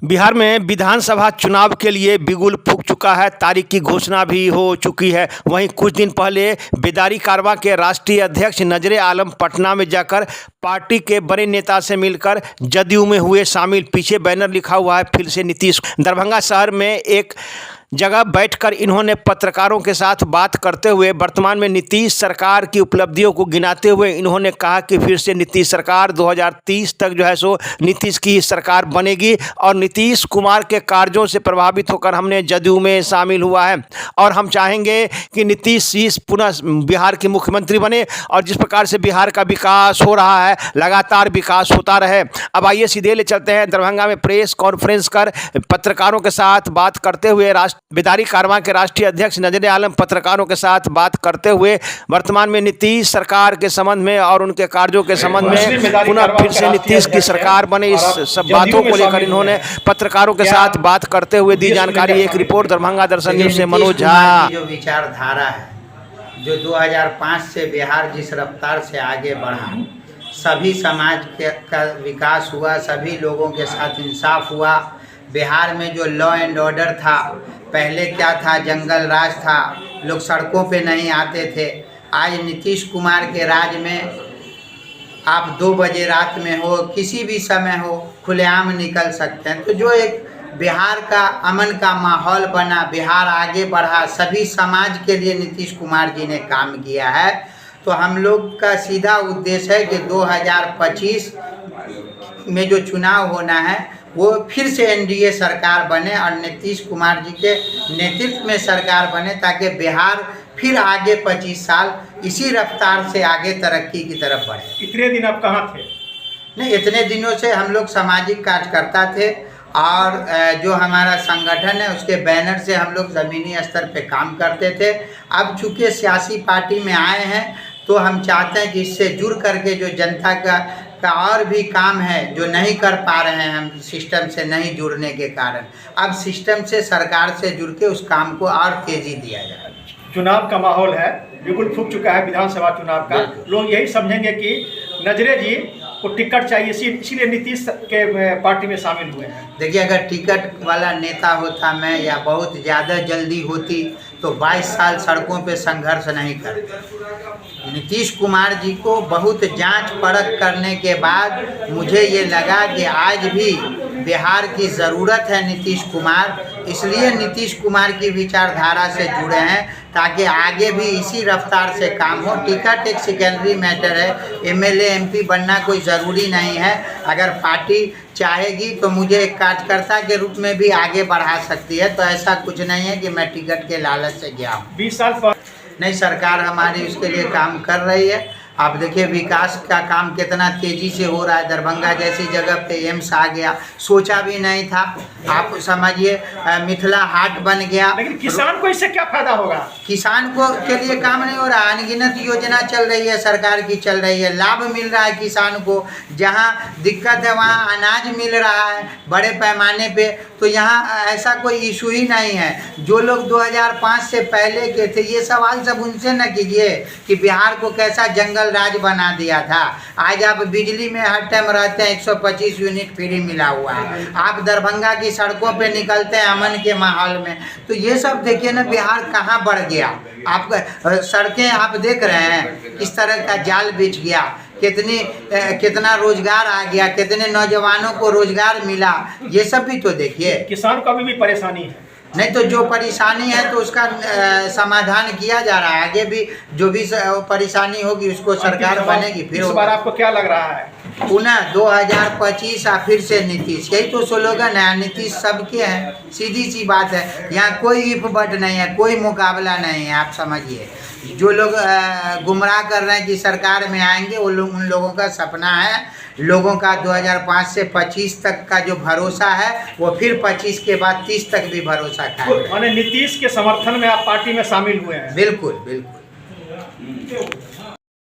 बिहार में विधानसभा चुनाव के लिए बिगुल फूंक चुका है। तारीख की घोषणा भी हो चुकी है। वहीं कुछ दिन पहले बेदारी कारवां के राष्ट्रीय अध्यक्ष नजरे आलम पटना में जाकर पार्टी के बड़े नेता से मिलकर जदयू में हुए शामिल। पीछे बैनर लिखा हुआ है फिर से नीतीश। दरभंगा शहर में एक जगह बैठकर इन्होंने पत्रकारों के साथ बात करते हुए वर्तमान में नीतीश सरकार की उपलब्धियों को गिनाते हुए इन्होंने कहा कि फिर से नीतीश सरकार 2030 तक जो है सो नीतीश की सरकार बनेगी और नीतीश कुमार के कार्यों से प्रभावित होकर हमने जदयू में शामिल हुआ है और हम चाहेंगे कि नीतीश जी पुनः बिहार के मुख्यमंत्री बने और जिस प्रकार से बिहार का विकास हो रहा है लगातार विकास होता रहे। अब आइए सीधे ले चलते हैं दरभंगा में प्रेस कॉन्फ्रेंस कर पत्रकारों के साथ बात करते हुए बेदारी कारवां के राष्ट्रीय अध्यक्ष नजरे आलम पत्रकारों के साथ बात करते हुए वर्तमान में नीतीश सरकार के संबंध में और उनके कार्यों के संबंध में पुनः फिर से नीतीश की सरकार बने इस सब बातों को लेकर इन्होंने पत्रकारों के साथ बात करते हुए दी जानकारी। एक रिपोर्ट दरभंगा दर्शन न्यूज से मनोज झा। जो विचारधारा है, जो 2005 से बिहार जिस रफ्तार से आगे बढ़ा, सभी समाज का विकास हुआ, सभी लोगों के साथ इंसाफ हुआ। बिहार में जो लॉ एंड ऑर्डर था, पहले क्या था, जंगल राज था, लोग सड़कों पे नहीं आते थे। आज नीतीश कुमार के राज में आप 2 बजे रात में हो, किसी भी समय हो, खुलेआम निकल सकते हैं। तो जो एक बिहार का अमन का माहौल बना, बिहार आगे बढ़ा, सभी समाज के लिए नीतीश कुमार जी ने काम किया है। तो हम लोग का सीधा उद्देश्य है कि 2025 में जो चुनाव होना है वो फिर से एनडीए सरकार बने और नीतीश कुमार जी के नेतृत्व में सरकार बने, ताकि बिहार फिर आगे 25 साल इसी रफ्तार से आगे तरक्की की तरफ बढ़े। इतने दिन आप कहाँ थे? नहीं, इतने दिनों से हम लोग सामाजिक कार्यकर्ता थे और जो हमारा संगठन है उसके बैनर से हम लोग ज़मीनी स्तर पे काम करते थे। अब चूँकि सियासी पार्टी में आए हैं तो हम चाहते हैं कि इससे जुड़ करके जो जनता का और भी काम है जो नहीं कर पा रहे हैं हम सिस्टम से नहीं जुड़ने के कारण, अब सिस्टम से सरकार से जुड़ के उस काम को और तेज़ी दिया जाए। चुनाव का माहौल है, बिल्कुल फूंक चुका है विधानसभा चुनाव का। लोग यही समझेंगे कि नजरे जी को टिकट चाहिए, इसीलिए नीतीश के पार्टी में शामिल हुए हैं। देखिए, अगर टिकट वाला नेता होता मैं या बहुत ज़्यादा जल्दी होती तो 22 साल सड़कों पे संघर्ष नहीं करते। नीतीश कुमार जी को बहुत जांच परख करने के बाद मुझे ये लगा कि आज भी बिहार की ज़रूरत है नीतीश कुमार, इसलिए नीतीश कुमार की विचारधारा से जुड़े हैं ताकि आगे भी इसी रफ्तार से काम हो। टिकट एक सेकेंडरी मैटर है, एमएलए एमपी बनना कोई ज़रूरी नहीं है। अगर पार्टी चाहेगी तो मुझे एक कार्यकर्ता के रूप में भी आगे बढ़ा सकती है। तो ऐसा कुछ नहीं है कि मैं टिकट के लालच से गया हूँ। 20 साल पर नहीं, सरकार हमारी उसके लिए काम कर रही है। आप देखिए विकास का काम कितना तेज़ी से हो रहा है। दरभंगा जैसी जगह पे एम्स आ गया, सोचा भी नहीं था। आप समझिए मिथिला हाट बन गया। लेकिन किसान को इससे क्या फायदा होगा? किसान को के लिए काम नहीं हो रहा। अनगिनत योजना चल रही है, सरकार की चल रही है, लाभ मिल रहा है किसान को। जहाँ दिक्कत है वहाँ अनाज मिल रहा है बड़े पैमाने पे। तो यहाँ ऐसा कोई इशू ही नहीं है। जो लोग 2005 से पहले के थे, ये सवाल सब उनसे न कीजिए कि बिहार को कैसा जंगल राज बना दिया था। आज आप बिजली में हर टाइम रहते हैं, 125 यूनिट फ्री मिला हुआ है। आप दरभंगा की सड़कों पे निकलते हैं अमन के माहौल में। तो ये सब देखिए ना, बिहार कहाँ बढ़ गया। आप सड़कें आप देख रहे हैं किस तरह का जाल बिछ गया, कितना रोजगार आ गया, कितने नौजवानों को रोजगार मिला। ये सब भी तो देखिए। किसान को अभी भी परेशानी है। नहीं तो जो परेशानी है तो उसका समाधान किया जा रहा है। आगे भी जो भी परेशानी होगी उसको सरकार बनेगी। फिर इस बार आपको क्या लग रहा है? पुनः 2025 फिर से नीतीश, यही तो स्लोगन है। नीतीश सबके हैं, सीधी सी बात है। यहाँ कोई इफ बट नहीं है, कोई मुकाबला नहीं है। आप समझिए, जो लोग गुमराह कर रहे हैं कि सरकार में आएंगे, वो लोग, उन लोगों का सपना है। लोगों का 2005 से 25 तक का जो भरोसा है वो फिर 25 के बाद 30 तक भी भरोसा है। नीतीश के समर्थन में आप पार्टी में शामिल हुए हैं? बिल्कुल बिल्कुल।